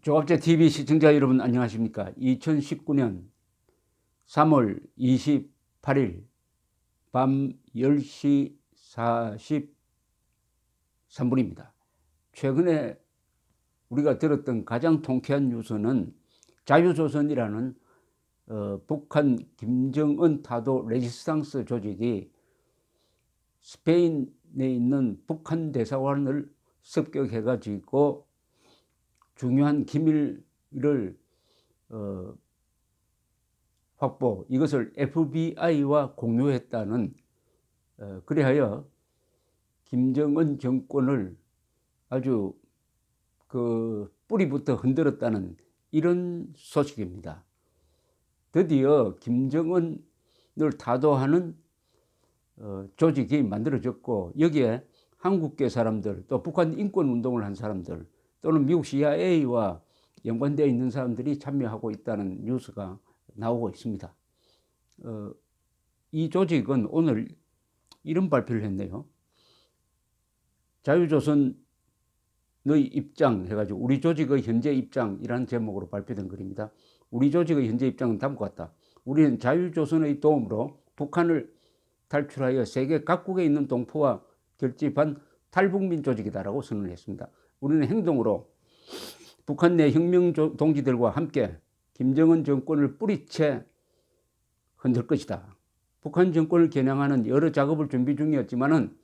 조갑제 TV 시청자 여러분 안녕하십니까? 2019년 3월 28일 밤 10시 43분입니다. 최근에 우리가 들었던 가장 통쾌한 뉴스는 자유조선이라는 북한 김정은 타도 레지스탕스 조직이 스페인에 있는 북한 대사관을 습격해가지고 중요한 기밀을 확보, 이것을 FBI와 공유했다는, 그리하여 김정은 정권을 아주 그 뿌리부터 흔들었다는 이런 소식입니다. 드디어 김정은을 타도하는 조직이 만들어졌고, 여기에 한국계 사람들, 또 북한 인권운동을 한 사람들, 또는 미국 CIA와 연관되어 있는 사람들이 참여하고 있다는 뉴스가 나오고 있습니다. 이 조직은 오늘 이런 발표를 했네요. 자유조선의 입장 해가지고 우리 조직의 현재 입장이라는 제목으로 발표된 글입니다. 우리 조직의 현재 입장은 다음과 같다. 우리는 자유조선의 도움으로 북한을 탈출하여 세계 각국에 있는 동포와 결집한 탈북민 조직이다라고 선언을 했습니다. 우리는 행동으로 북한 내 혁명 동지들과 함께 김정은 정권을 뿌리채 흔들 것이다. 북한 정권을 겨냥하는 여러 작업을 준비 중이었지만은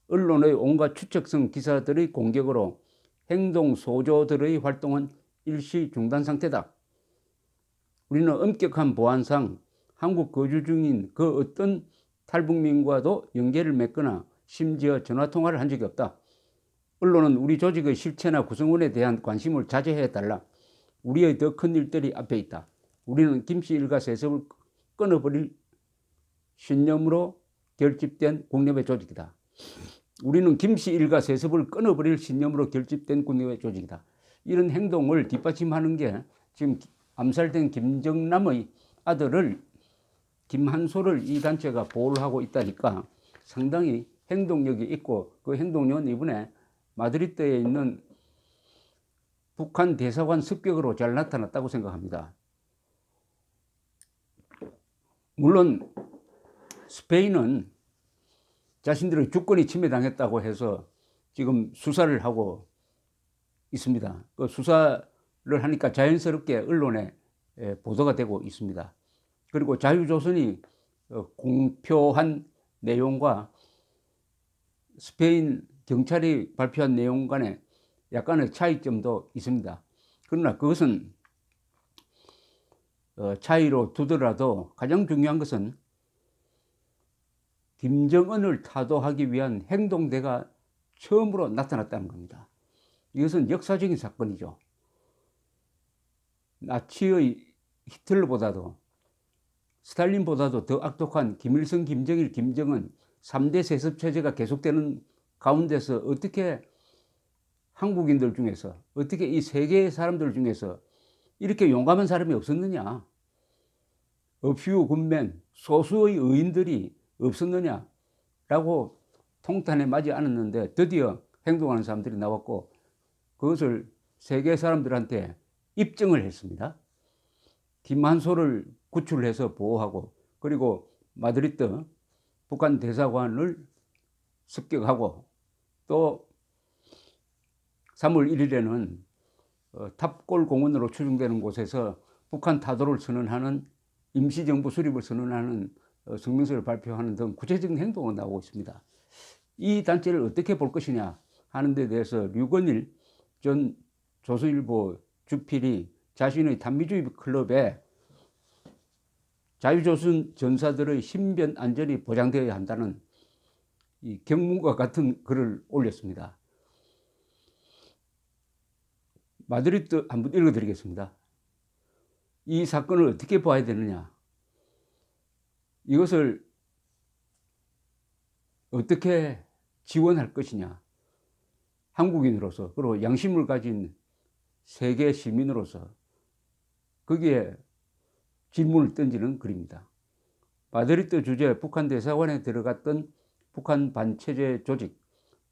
언론의 온갖 추측성 기사들의 공격으로 행동 소조들의 활동은 일시 중단 상태다. 우리는 엄격한 보안상 한국 거주 중인 그 어떤 탈북민과도 연계를 맺거나 심지어 전화통화를 한 적이 없다. 언론은 우리 조직의 실체나 구성원에 대한 관심을 자제해달라. 우리의 더 큰 일들이 앞에 있다. 우리는 김씨 일가 세습을 끊어버릴 신념으로 결집된 국내외 조직이다. 우리는 김씨 일가 세습을 끊어버릴 신념으로 결집된 국내외 조직이다. 이런 행동을 뒷받침하는 게 지금 암살된 김정남의 아들을 김한솔을 이 단체가 보호를 하고 있다니까 상당히 행동력이 있고, 그 행동력은 이번에 마드리드에 있는 북한 대사관 습격으로 잘 나타났다고 생각합니다. 물론 스페인은 자신들의 주권이 침해당했다고 해서 지금 수사를 하고 있습니다. 그 수사를 하니까 자연스럽게 언론에 보도가 되고 있습니다. 그리고 자유조선이 공표한 내용과 스페인 경찰이 발표한 내용 간에 약간의 차이점도 있습니다. 그러나 그것은 차이로 두더라도 가장 중요한 것은 김정은을 타도하기 위한 행동대가 처음으로 나타났다는 겁니다. 이것은 역사적인 사건이죠. 나치의 히틀러보다도 스탈린보다도 더 악독한 김일성, 김정일, 김정은 3대 세습체제가 계속되는 가운데서 어떻게 한국인들 중에서, 어떻게 이 세계의 사람들 중에서 이렇게 용감한 사람이 없었느냐? A few good men, 소수의 의인들이 없었느냐라고 통탄에 맞지 않았는데 드디어 행동하는 사람들이 나왔고, 그것을 세계 사람들한테 입증을 했습니다. 김한솔을 구출해서 보호하고, 그리고 마드리드 북한 대사관을 습격하고, 또 3월 1일에는 탑골 공원으로 추정되는 곳에서 북한 타도를 선언하는, 임시정부 수립을 선언하는 성명서를 발표하는 등 구체적인 행동으로 나오고 있습니다. 이 단체를 어떻게 볼 것이냐 하는 데 대해서 류건일 전 조선일보 주필이 자신의 단미주의 클럽에 자유조선 전사들의 신변 안전이 보장되어야 한다는 이 경문과 같은 글을 올렸습니다. 마드리드 한번 읽어드리겠습니다. 이 사건을 어떻게 봐야 되느냐, 이것을 어떻게 지원할 것이냐, 한국인으로서, 그리고 양심을 가진 세계 시민으로서 거기에 질문을 던지는 글입니다. 마드리드 주재 북한 대사관에 들어갔던 북한 반체제 조직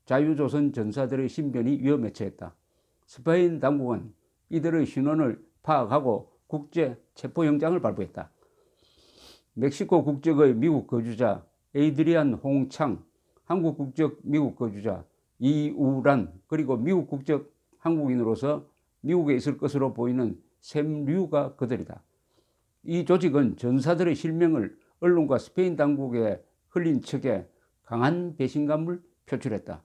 자유조선 전사들의 신변이 위험에 처했다. 스페인 당국은 이들의 신원을 파악하고 국제 체포영장을 발부했다. 멕시코 국적의 미국 거주자 에이드리안 홍창, 한국 국적 미국 거주자 이우란, 그리고 미국 국적 한국인으로서 미국에 있을 것으로 보이는 샘류가 그들이다. 이 조직은 전사들의 실명을 언론과 스페인 당국에 흘린 척에 강한 배신감을 표출했다.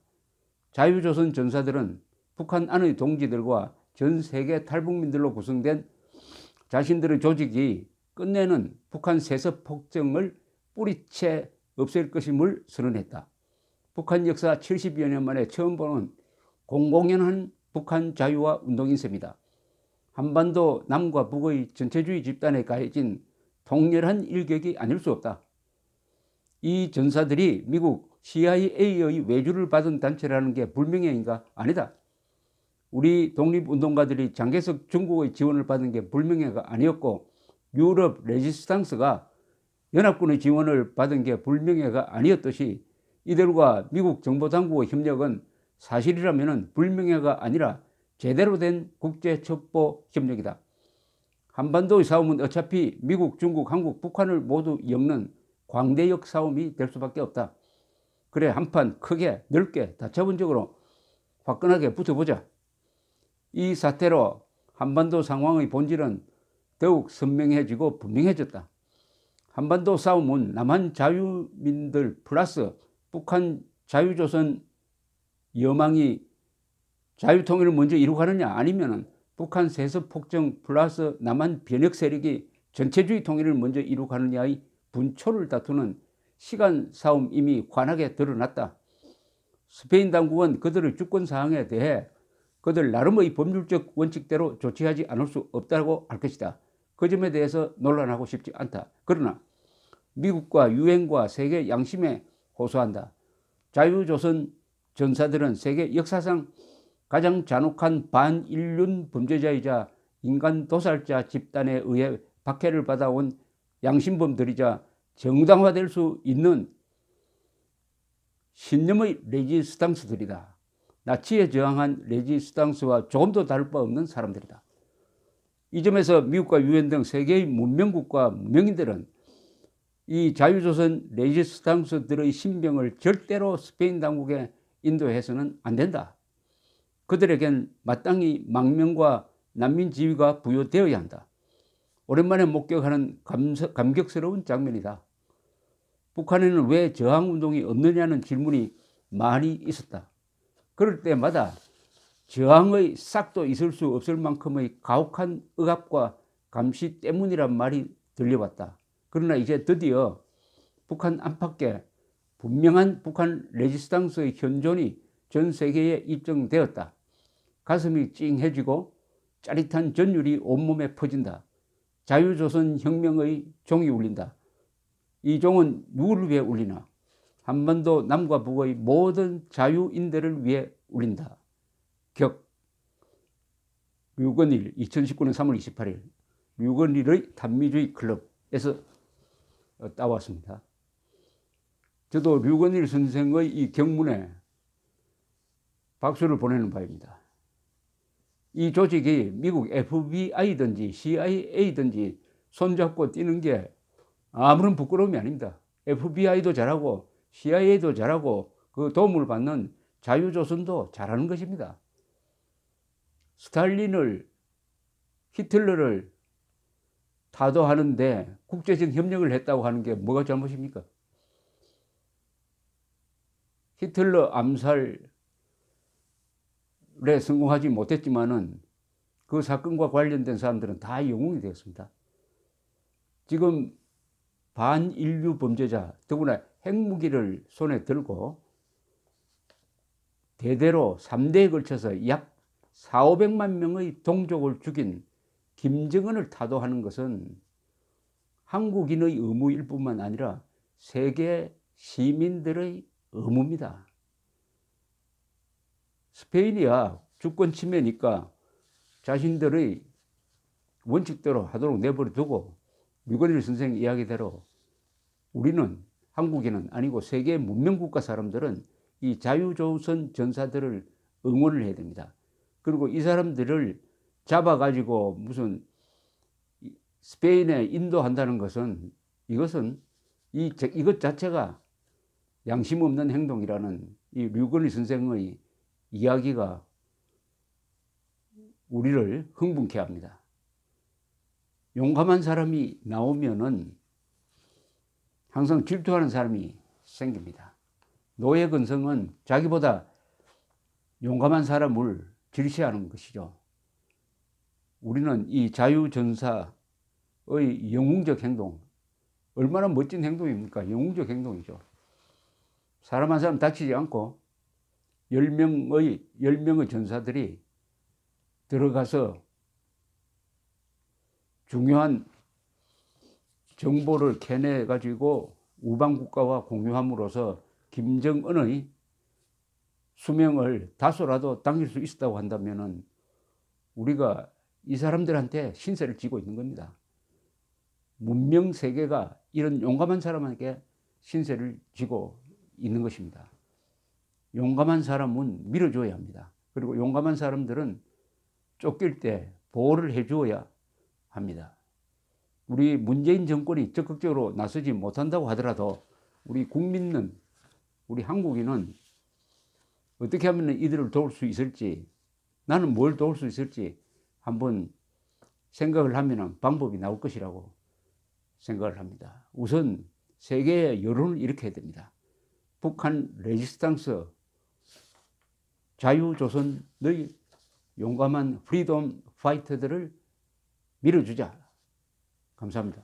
자유조선 전사들은 북한 안의 동지들과 전 세계 탈북민들로 구성된 자신들의 조직이 끝내는 북한 세습 폭정을 뿌리채 없앨 것임을 선언했다. 북한 역사 70여 년 만에 처음 보는 공공연한 북한 자유화 운동인 셈이다. 한반도 남과 북의 전체주의 집단에 가해진 통렬한 일격이 아닐 수 없다. 이 전사들이 미국 CIA의 외주를 받은 단체라는 게 불명예인가? 아니다. 우리 독립운동가들이 장개석 중국의 지원을 받은 게 불명예가 아니었고, 유럽 레지스탕스가 연합군의 지원을 받은 게 불명예가 아니었듯이 이들과 미국 정보당국의 협력은 사실이라면 불명예가 아니라 제대로 된 국제첩보 협력이다. 한반도의 싸움은 어차피 미국, 중국, 한국, 북한을 모두 엮는 광대역 싸움이 될 수밖에 없다. 그래, 한판 크게 넓게 다차원적으로 화끈하게 붙어보자. 이 사태로 한반도 상황의 본질은 더욱 선명해지고 분명해졌다. 한반도 싸움은 남한 자유민들 플러스 북한 자유조선 여망이 자유통일을 먼저 이루가느냐, 아니면 북한 세습 폭정 플러스 남한 변혁 세력이 전체주의 통일을 먼저 이루가느냐의 분초를 다투는 시간 싸움 이미 환하게 드러났다. 스페인 당국은 그들의 주권 사항에 대해 그들 나름의 법률적 원칙대로 조치하지 않을 수 없다고 할 것이다. 그 점에 대해서 논란하고 싶지 않다. 그러나 미국과 유엔과 세계 양심에 호소한다. 자유조선 전사들은 세계 역사상 가장 잔혹한 반인륜 범죄자이자 인간 도살자 집단에 의해 박해를 받아온 양심범들이자 정당화될 수 있는 신념의 레지스탕스들이다. 나치에 저항한 레지스탕스와 조금도 다를 바 없는 사람들이다. 이 점에서 미국과 유엔 등 세계의 문명국과 문명인들은 이 자유조선 레지스탕스들의 신병을 절대로 스페인 당국에 인도해서는 안 된다. 그들에겐 마땅히 망명과 난민 지위가 부여되어야 한다. 오랜만에 목격하는 감격스러운 장면이다. 북한에는 왜 저항운동이 없느냐는 질문이 많이 있었다. 그럴 때마다 저항의 싹도 있을 수 없을 만큼의 가혹한 억압과 감시 때문이란 말이 들려왔다. 그러나 이제 드디어 북한 안팎에 분명한 북한 레지스탕스의 현존이 전 세계에 입증되었다. 가슴이 찡해지고 짜릿한 전율이 온몸에 퍼진다. 자유조선 혁명의 종이 울린다. 이 종은 누구를 위해 울리나? 한반도 남과 북의 모든 자유인들을 위해 울린다. 격 류건일 2019년 3월 28일 류건일의 단미주의 클럽에서 따왔습니다. 저도 류건일 선생의 이 경문에 박수를 보내는 바입니다. 이 조직이 미국 FBI든지 CIA든지 손잡고 뛰는 게 아무런 부끄러움이 아닙니다. FBI도 잘하고 CIA도 잘하고 그 도움을 받는 자유조선도 잘하는 것입니다. 스탈린을, 히틀러를 타도하는데 국제적 협력을 했다고 하는 게 뭐가 잘못입니까? 히틀러 암살에 성공하지 못했지만은 그 사건과 관련된 사람들은 다 영웅이 되었습니다. 지금 반인류 범죄자, 더구나 핵무기를 손에 들고 대대로 3대에 걸쳐서 약 400~500만 명의 동족을 죽인 김정은을 타도하는 것은 한국인의 의무일 뿐만 아니라 세계 시민들의 의무입니다. 스페인이야 주권 침해니까 자신들의 원칙대로 하도록 내버려 두고 류건일 선생 이야기대로 우리는 한국인은 아니고 세계 문명국가 사람들은 이 자유조선 전사들을 응원을 해야 됩니다. 그리고 이 사람들을 잡아가지고 무슨 스페인에 인도한다는 것은 이것은 이것 자체가 양심 없는 행동이라는 이 류건희 선생의 이야기가 우리를 흥분케 합니다. 용감한 사람이 나오면은 항상 질투하는 사람이 생깁니다. 노예 근성은 자기보다 용감한 사람을 질시하는 것이죠. 우리는 이 자유전사의 영웅적 행동, 얼마나 멋진 행동입니까? 영웅적 행동이죠. 사람 한 사람 다치지 않고 10명의 전사들이 들어가서 중요한 정보를 캐내 가지고 우방 국가와 공유함으로써 김정은의 수명을 다소라도 당길 수 있었다고 한다면은 우리가 이 사람들한테 신세를 지고 있는 겁니다. 문명 세계가 이런 용감한 사람에게 신세를 지고 있는 것입니다. 용감한 사람은 밀어줘야 합니다. 그리고 용감한 사람들은 쫓길 때 보호를 해주어야 합니다. 우리 문재인 정권이 적극적으로 나서지 못한다고 하더라도 우리 국민은, 우리 한국인은 어떻게 하면 이들을 도울 수 있을지, 나는 뭘 도울 수 있을지 한번 생각을 하면 방법이 나올 것이라고 생각을 합니다. 우선 세계의 여론을 일으켜야 됩니다. 북한 레지스탕스, 자유조선의 용감한 프리덤 파이터들을 밀어주자. 감사합니다.